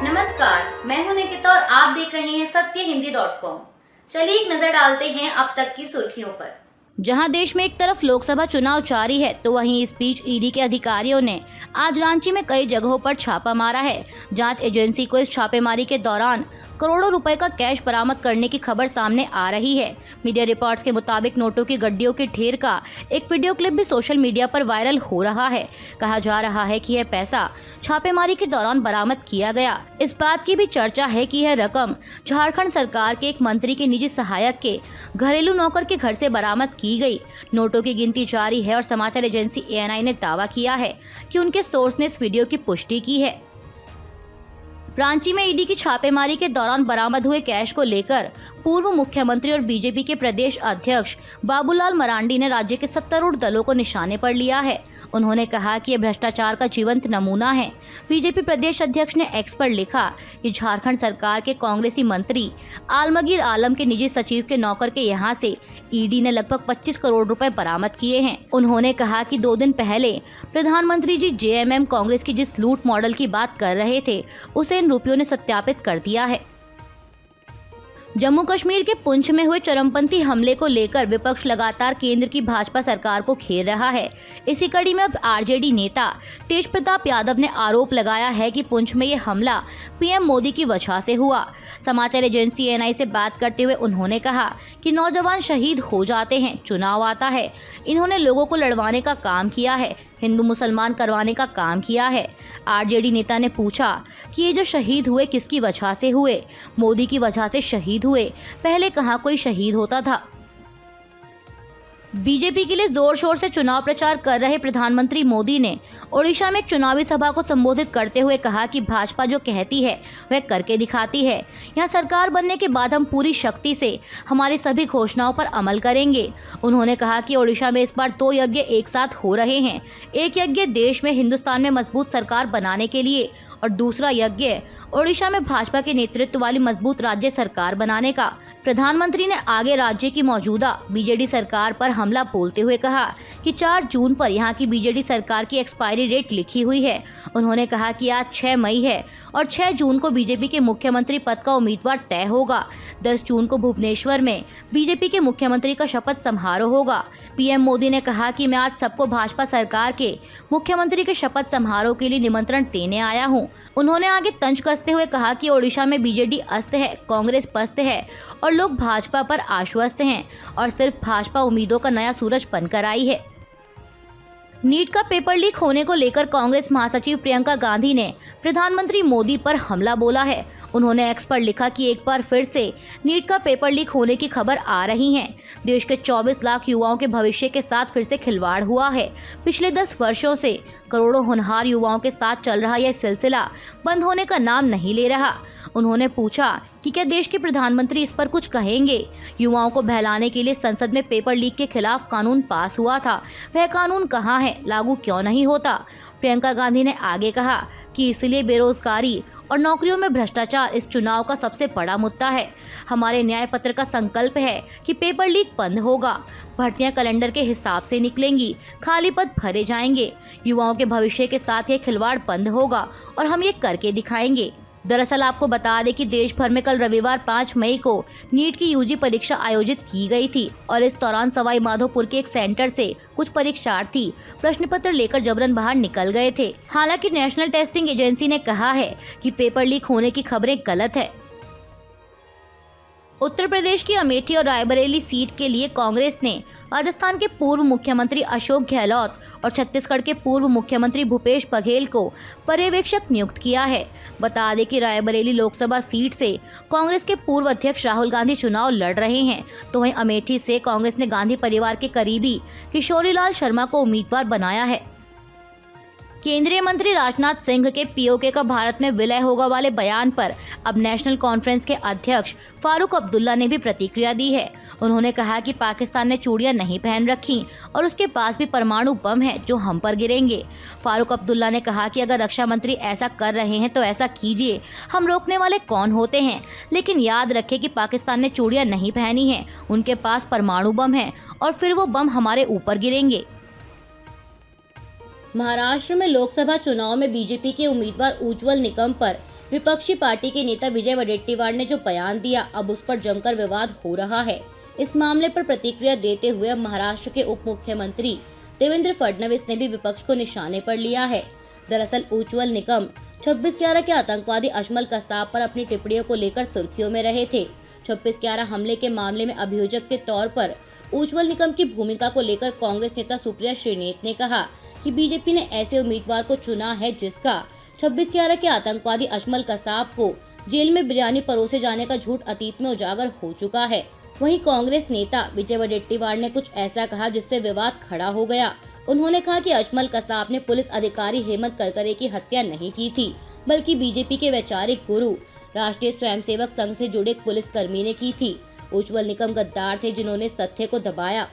नमस्कार, मैं हूं निकिता और आप देख रहे हैं सत्यहिंदी.com। चलिए एक नजर डालते हैं अब तक की सुर्खियों पर। जहां देश में एक तरफ लोकसभा चुनाव जारी है तो वहीं इस बीच ईडी के अधिकारियों ने आज रांची में कई जगहों पर छापा मारा है। जांच एजेंसी को इस छापेमारी के दौरान करोड़ों रुपए का कैश बरामद करने की खबर सामने आ रही है। मीडिया रिपोर्ट्स के मुताबिक नोटों की गड्डियों के ढेर का एक वीडियो क्लिप भी सोशल मीडिया पर वायरल हो रहा है। कहा जा रहा है कि यह पैसा छापेमारी के दौरान बरामद किया गया। इस बात की भी चर्चा है कि यह रकम झारखंड सरकार के एक मंत्री के निजी सहायक के घरेलू नौकर के घर से बरामद की गई। नोटों की गिनती जारी है और समाचार एजेंसी ANI ने दावा किया है कि उनके सोर्स ने इस वीडियो की पुष्टि की है। रांची में ईडी की छापेमारी के दौरान बरामद हुए कैश को लेकर पूर्व मुख्यमंत्री और बीजेपी के प्रदेश अध्यक्ष बाबूलाल मरांडी ने राज्य के सत्तारूढ़ दलों को निशाने पर लिया है। उन्होंने कहा कि यह भ्रष्टाचार का जीवंत नमूना है। बीजेपी प्रदेश अध्यक्ष ने एक्स पर लिखा कि झारखंड सरकार के कांग्रेसी मंत्री आलमगीर आलम के निजी सचिव के नौकर के यहां से ईडी ने लगभग 25 करोड़ रुपए बरामद किए हैं। उन्होंने कहा कि 2 दिन पहले प्रधानमंत्री जी JMM कांग्रेस की जिस लूट मॉडल की बात कर रहे थे उसे इन रुपयों ने सत्यापित कर दिया है। जम्मू कश्मीर के पुंछ में हुए चरमपंथी हमले को लेकर विपक्ष लगातार केंद्र की भाजपा सरकार को घेर रहा है। इसी कड़ी में अब RJD नेता तेज प्रताप यादव ने आरोप लगाया है कि पुंछ में ये हमला PM मोदी की वजह से हुआ। समाचार एजेंसी ANI से बात करते हुए उन्होंने कहा कि नौजवान शहीद हो जाते हैं, चुनाव आता है, इन्होंने लोगों को लड़वाने का काम किया है, हिंदू मुसलमान करवाने का काम किया है। RJD नेता ने पूछा कि ये जो शहीद हुए किसकी वजह से हुए? मोदी की वजह से शहीद हुए, पहले कहाँ कोई शहीद होता था। बीजेपी के लिए जोर शोर से चुनाव प्रचार कर रहे प्रधानमंत्री मोदी ने ओडिशा में एक चुनावी सभा को संबोधित करते हुए कहा कि भाजपा जो कहती है वह करके दिखाती है। यहां सरकार बनने के बाद हम पूरी शक्ति से हमारी सभी घोषणाओं पर अमल करेंगे। उन्होंने कहा कि ओडिशा में इस बार 2 यज्ञ एक साथ हो रहे हैं। एक यज्ञ देश में हिंदुस्तान में मजबूत सरकार बनाने के लिए और दूसरा यज्ञ ओडिशा में भाजपा के नेतृत्व वाली मजबूत राज्य सरकार बनाने का। प्रधानमंत्री ने आगे राज्य की मौजूदा BJD सरकार पर हमला बोलते हुए कहा कि 4 जून पर यहां की BJD सरकार की एक्सपायरी डेट लिखी हुई है। उन्होंने कहा कि आज 6 मई है और 6 जून को बीजेपी के मुख्यमंत्री पद का उम्मीदवार तय होगा। 10 जून को भुवनेश्वर में बीजेपी के मुख्यमंत्री का शपथ समारोह होगा। PM मोदी ने कहा कि मैं आज सबको भाजपा सरकार के मुख्यमंत्री के शपथ समारोह के लिए निमंत्रण देने आया हूं। उन्होंने आगे तंज कसते हुए कहा कि ओडिशा में BJD अस्त है, कांग्रेस पस्त है और लोग भाजपा पर आश्वस्त हैं और सिर्फ भाजपा उम्मीदों का नया सूरज बनकर आई है। नीट का पेपर लीक होने को लेकर कांग्रेस महासचिव प्रियंका गांधी ने प्रधानमंत्री मोदी पर हमला बोला है। उन्होंने एक्स पर लिखा कि एक बार फिर से नीट का पेपर लीक होने की खबर आ रही है। देश के 24 लाख युवाओं के भविष्य के साथ फिर से खिलवाड़ हुआ है। पिछले 10 वर्षों से करोड़ों होनहार युवाओं के साथ चल रहा यह सिलसिला बंद होने का नाम नहीं ले रहा। उन्होंने पूछा कि क्या देश के प्रधानमंत्री इस पर कुछ कहेंगे? युवाओं को बहलाने के लिए संसद में पेपर लीक के खिलाफ कानून पास हुआ था, वह कानून कहाँ है, लागू क्यों नहीं होता? प्रियंका गांधी ने आगे कहा कि इसलिए बेरोजगारी और नौकरियों में भ्रष्टाचार इस चुनाव का सबसे बड़ा मुद्दा है। हमारे न्याय पत्र का संकल्प है कि पेपर लीक बंद होगा, भर्तियां कैलेंडर के हिसाब से निकलेंगी, खाली पद भरे जाएंगे, युवाओं के भविष्य के साथ ये खिलवाड़ बंद होगा और हम ये करके दिखाएंगे। दरअसल आपको बता दें कि देश भर में कल रविवार 5 मई को नीट की UG परीक्षा आयोजित की गई थी और इस दौरान सवाई माधोपुर के एक सेंटर से कुछ परीक्षार्थी प्रश्न पत्र लेकर जबरन बाहर निकल गए थे। हालांकि नेशनल टेस्टिंग एजेंसी ने कहा है कि पेपर लीक होने की खबरें गलत है। उत्तर प्रदेश की अमेठी और रायबरेली सीट के लिए कांग्रेस ने राजस्थान के पूर्व मुख्यमंत्री अशोक गहलोत और छत्तीसगढ़ के पूर्व मुख्यमंत्री भूपेश बघेल को पर्यवेक्षक नियुक्त किया है। बता दें कि रायबरेली लोकसभा सीट से कांग्रेस के पूर्व अध्यक्ष राहुल गांधी चुनाव लड़ रहे हैं, तो वहीं अमेठी से कांग्रेस ने गांधी परिवार के करीबी किशोरीलाल शर्मा को उम्मीदवार बनाया है। केंद्रीय मंत्री राजनाथ सिंह के POK का भारत में विलय होगा वाले बयान पर अब नेशनल कॉन्फ्रेंस के अध्यक्ष फारूक अब्दुल्ला ने भी प्रतिक्रिया दी है। उन्होंने कहा कि पाकिस्तान ने चूड़ियां नहीं पहन रखी और उसके पास भी परमाणु बम है जो हम पर गिरेंगे। फारूक अब्दुल्ला ने कहा कि अगर रक्षा मंत्री ऐसा कर रहे हैं तो ऐसा कीजिए, हम रोकने वाले कौन होते हैं, लेकिन याद रखें कि पाकिस्तान ने चूड़ियां नहीं पहनी हैं, उनके पास परमाणु बम है और फिर वो बम हमारे ऊपर गिरेंगे। महाराष्ट्र में लोकसभा चुनाव में बीजेपी के उम्मीदवार उज्ज्वल निकम पर विपक्षी पार्टी के नेता विजय वडेट्टीवार ने जो बयान दिया, अब उस पर जमकर विवाद हो रहा है। इस मामले पर प्रतिक्रिया देते हुए अब महाराष्ट्र के उप मुख्यमंत्री देवेंद्र फडणवीस ने भी विपक्ष को निशाने पर लिया है। दरअसल उज्ज्वल निकम 26/11 के आतंकवादी अजमल कसाब पर अपनी टिप्पणियों को लेकर सुर्खियों में रहे थे। 26/11 हमले के मामले में अभियोजक के तौर पर उज्ज्वल निकम की भूमिका को लेकर कांग्रेस नेता सुप्रिया श्रीनेत ने कहा कि बीजेपी ने ऐसे उम्मीदवार को चुना है जिसका 26/11 के आतंकवादी अजमल कसाब को जेल में बिरयानी परोसे जाने का झूठ अतीत में उजागर हो चुका है। वहीं कांग्रेस नेता विजय वडेट्टीवार ने कुछ ऐसा कहा जिससे विवाद खड़ा हो गया। उन्होंने कहा कि अजमल कसाब ने पुलिस अधिकारी हेमंत करकरे की हत्या नहीं की थी, बल्कि बीजेपी के वैचारिक गुरु राष्ट्रीय स्वयंसेवक संघ से जुड़े एक पुलिसकर्मी ने की थी। उज्ज्वल निकम गद्दार थे जिन्होंने इस तथ्य को दबाया।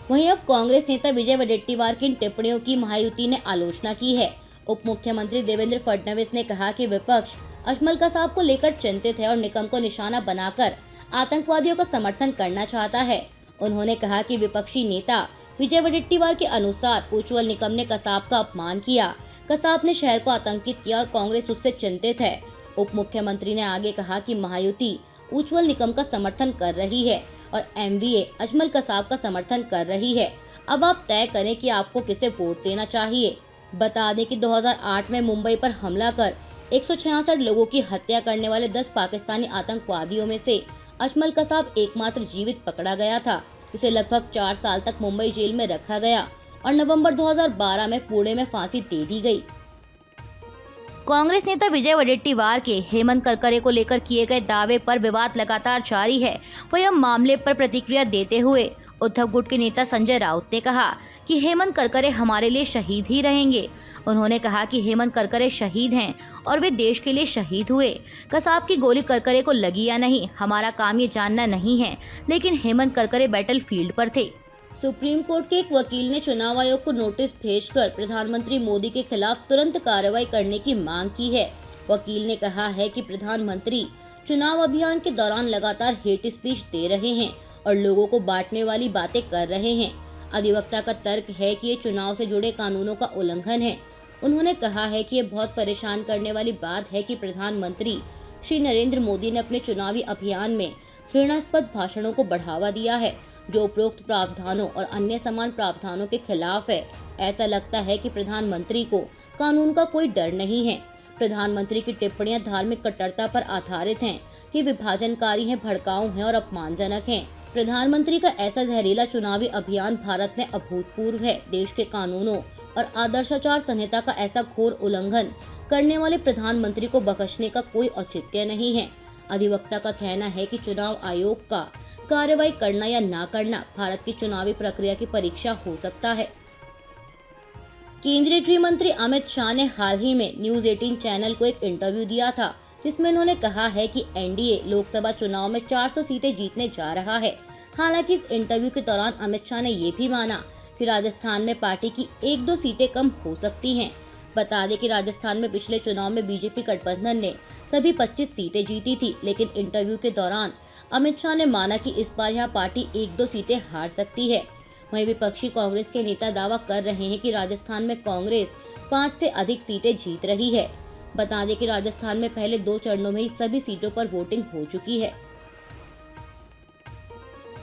वहीं अब कांग्रेस नेता विजय वडेट्टीवार की इन टिप्पणियों की महायुति ने आलोचना की है। उप मुख्यमंत्री देवेंद्र फडणवीस ने कहा कि विपक्ष अजमल कसाब को लेकर चिंतित है और निकम को निशाना बनाकर आतंकवादियों का समर्थन करना चाहता है। उन्होंने कहा कि विपक्षी नेता विजय वडेट्टीवार के अनुसार उज्ज्वल निकम ने कसाब का अपमान किया, कसाब ने शहर को आतंकित किया और कांग्रेस उससे चिंतित है। उप मुख्यमंत्री ने आगे कहा कि महायुति उज्ज्वल निकम का समर्थन कर रही है और एमवीए अजमल कसाब का समर्थन कर रही है। अब आप तय करें कि आपको किसे वोट देना चाहिए। बता दें कि 2008 में मुंबई पर हमला कर 166 लोगों की हत्या करने वाले 10 पाकिस्तानी आतंकवादियों में से अजमल कसाब एकमात्र जीवित पकड़ा गया था, जिसे लगभग 4 साल तक मुंबई जेल में रखा गया और नवंबर 2012 में पुणे में फांसी दे दी गई। कांग्रेस नेता विजय वडेट्टीवार के हेमंत करकरे को लेकर किए गए दावे पर विवाद लगातार जारी है। वहीं अब मामले पर प्रतिक्रिया देते हुए उद्धव गुट के नेता संजय राउत ने कहा कि हेमंत करकरे हमारे लिए शहीद ही रहेंगे। उन्होंने कहा कि हेमंत करकरे शहीद हैं और वे देश के लिए शहीद हुए। कसाब की गोली करकरे को लगी या नहीं, हमारा काम ये जानना नहीं है, लेकिन हेमंत करकरे बैटलफील्ड पर थे। सुप्रीम कोर्ट के एक वकील ने चुनाव आयोग को नोटिस भेजकर प्रधानमंत्री मोदी के खिलाफ तुरंत कार्रवाई करने की मांग की है। वकील ने कहा है कि प्रधानमंत्री चुनाव अभियान के दौरान लगातार हेट स्पीच दे रहे हैं और लोगों को बांटने वाली बातें कर रहे हैं। अधिवक्ता का तर्क है कि ये चुनाव से जुड़े कानूनों का उल्लंघन है। उन्होंने कहा है कि ये बहुत परेशान करने वाली बात है कि प्रधानमंत्री श्री नरेंद्र मोदी ने अपने चुनावी अभियान में घृणास्पद भाषणों को बढ़ावा दिया है, जो उपरोक्त प्रावधानों और अन्य समान प्रावधानों के खिलाफ है। ऐसा लगता है कि प्रधानमंत्री को कानून का कोई डर नहीं है। प्रधानमंत्री की टिप्पणियां धार्मिक कट्टरता पर आधारित हैं, कि विभाजनकारी हैं, भड़काऊ हैं और अपमानजनक हैं। प्रधानमंत्री का ऐसा जहरीला चुनावी अभियान भारत में अभूतपूर्व है। देश के कानूनों और आदर्शाचार संहिता का ऐसा घोर उल्लंघन करने वाले प्रधानमंत्री को बख्शने का कोई औचित्य नहीं है। अधिवक्ता का कहना है कि चुनाव आयोग का कार्रवाई करना या ना करना भारत की चुनावी प्रक्रिया की परीक्षा हो सकता है। केंद्रीय गृह मंत्री अमित शाह ने हाल ही में न्यूज 18 चैनल को एक इंटरव्यू दिया था, जिसमें उन्होंने कहा है कि एनडीए लोकसभा चुनाव में 400 सीटें जीतने जा रहा है। हालांकि इस इंटरव्यू के दौरान अमित शाह ने ये भी माना कि राजस्थान में पार्टी की 1-2 सीटें कम हो सकती हैं। बता दें कि राजस्थान में पिछले चुनाव में बीजेपी गठबंधन ने सभी 25 सीटें जीती थी, लेकिन इंटरव्यू के दौरान अमित शाह ने माना कि इस बार यहां पार्टी 1-2 सीटें हार सकती है। वहीं विपक्षी कांग्रेस के नेता दावा कर रहे हैं कि राजस्थान में कांग्रेस 5 से अधिक सीटें जीत रही है। बता दें कि राजस्थान में पहले 2 चरणों में ही सभी सीटों पर वोटिंग हो चुकी है।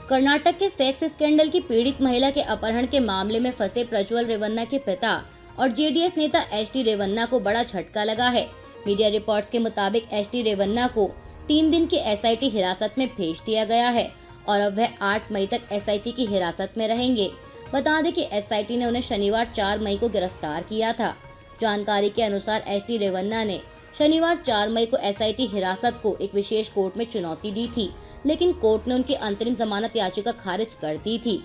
कर्नाटक के सेक्स स्कैंडल की पीड़ित महिला के अपहरण के मामले में फंसे प्रज्वल रेवन्ना के पिता और जेडीएस नेता एचडी रेवन्ना को बड़ा झटका लगा है। मीडिया रिपोर्ट्स के मुताबिक एचडी रेवन्ना को 3 दिन की एसआईटी हिरासत में भेज दिया गया है और अब वह 8 मई तक एसआईटी की हिरासत में रहेंगे। बता दें कि एसआईटी ने उन्हें शनिवार 4 मई को गिरफ्तार किया था। जानकारी के अनुसार एचडी रेवन्ना ने शनिवार 4 मई को एसआईटी हिरासत को एक विशेष कोर्ट में चुनौती दी थी, लेकिन कोर्ट ने उनकी अंतरिम जमानत याचिका खारिज कर दी थी।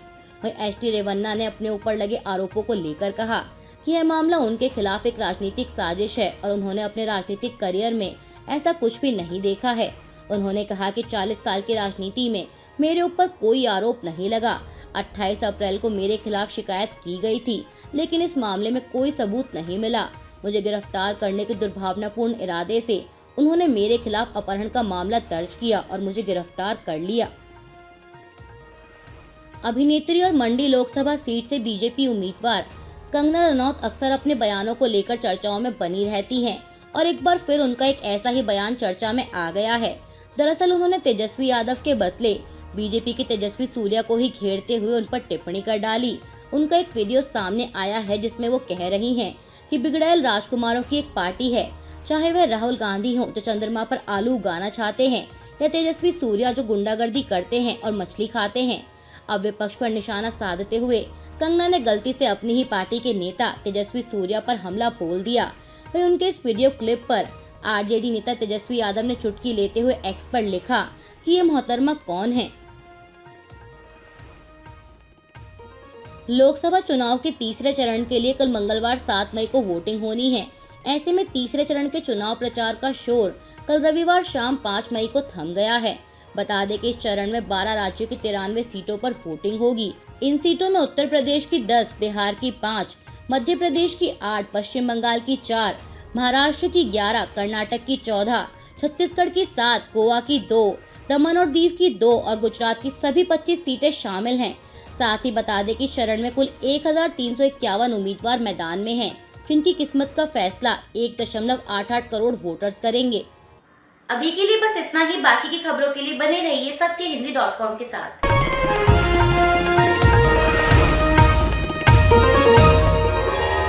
वहीं एचडी रेवन्ना ने अपने ऊपर लगे आरोपों को लेकर कहा कि यह मामला उनके खिलाफ एक राजनीतिक साजिश है और उन्होंने अपने राजनीतिक करियर में ऐसा कुछ भी नहीं देखा है। उन्होंने कहा कि 40 साल की राजनीति में मेरे ऊपर कोई आरोप नहीं लगा। 28 अप्रैल को मेरे खिलाफ शिकायत की गई थी, लेकिन इस मामले में कोई सबूत नहीं मिला। मुझे गिरफ्तार करने के दुर्भावनापूर्ण इरादे से उन्होंने मेरे खिलाफ अपहरण का मामला दर्ज किया और मुझे गिरफ्तार कर लिया। अभिनेत्री और मंडी लोकसभा सीट से बीजेपी उम्मीदवार कंगना रनौत अक्सर अपने बयानों को लेकर चर्चाओं में बनी रहती हैं और एक बार फिर उनका एक ऐसा ही बयान चर्चा में आ गया है। दरअसल उन्होंने तेजस्वी यादव के बदले बीजेपी के तेजस्वी सूर्या को ही घेरते हुए उन पर टिप्पणी कर डाली। उनका एक वीडियो सामने आया है जिसमें वो कह रही हैं कि बिगड़ैल राजकुमारों की एक पार्टी है, चाहे वह राहुल गांधी हो जो चंद्रमा पर आलू उगाना चाहते हैं या तेजस्वी सूर्या जो गुंडागर्दी करते हैं और मछली खाते हैं। अब विपक्ष पर निशाना साधते हुए कंगना ने गलती से अपनी ही पार्टी के नेता तेजस्वी सूर्या पर हमला बोल दिया। वहीं उनके इस वीडियो क्लिप पर आरजेडी नेता तेजस्वी यादव ने चुटकी लेते हुए एक्स पर लिखा कि ये मोहतरमा कौन है। लोकसभा चुनाव के तीसरे चरण के लिए कल मंगलवार 7 मई को वोटिंग होनी है। ऐसे में तीसरे चरण के चुनाव प्रचार का शोर कल रविवार शाम 5 मई को थम गया है। बता दें कि इस चरण में 12 राज्यों की 93 सीटों पर वोटिंग होगी। इन सीटों में उत्तर प्रदेश की 10, बिहार की 5, मध्य प्रदेश की 8, पश्चिम बंगाल की 4, महाराष्ट्र की 11, कर्नाटक की 14, छत्तीसगढ़ की 7, गोवा की 2, दमन और दीव की 2 और गुजरात की सभी 25 सीटें शामिल हैं। साथ ही बता दें कि चरण में कुल 1351 उम्मीदवार मैदान में हैं, जिनकी किस्मत का फैसला 1.88 करोड़ वोटर्स करेंगे। अभी के लिए बस इतना ही। बाकी की खबरों के लिए बने रहिए सत्यहिंदी.com के साथ।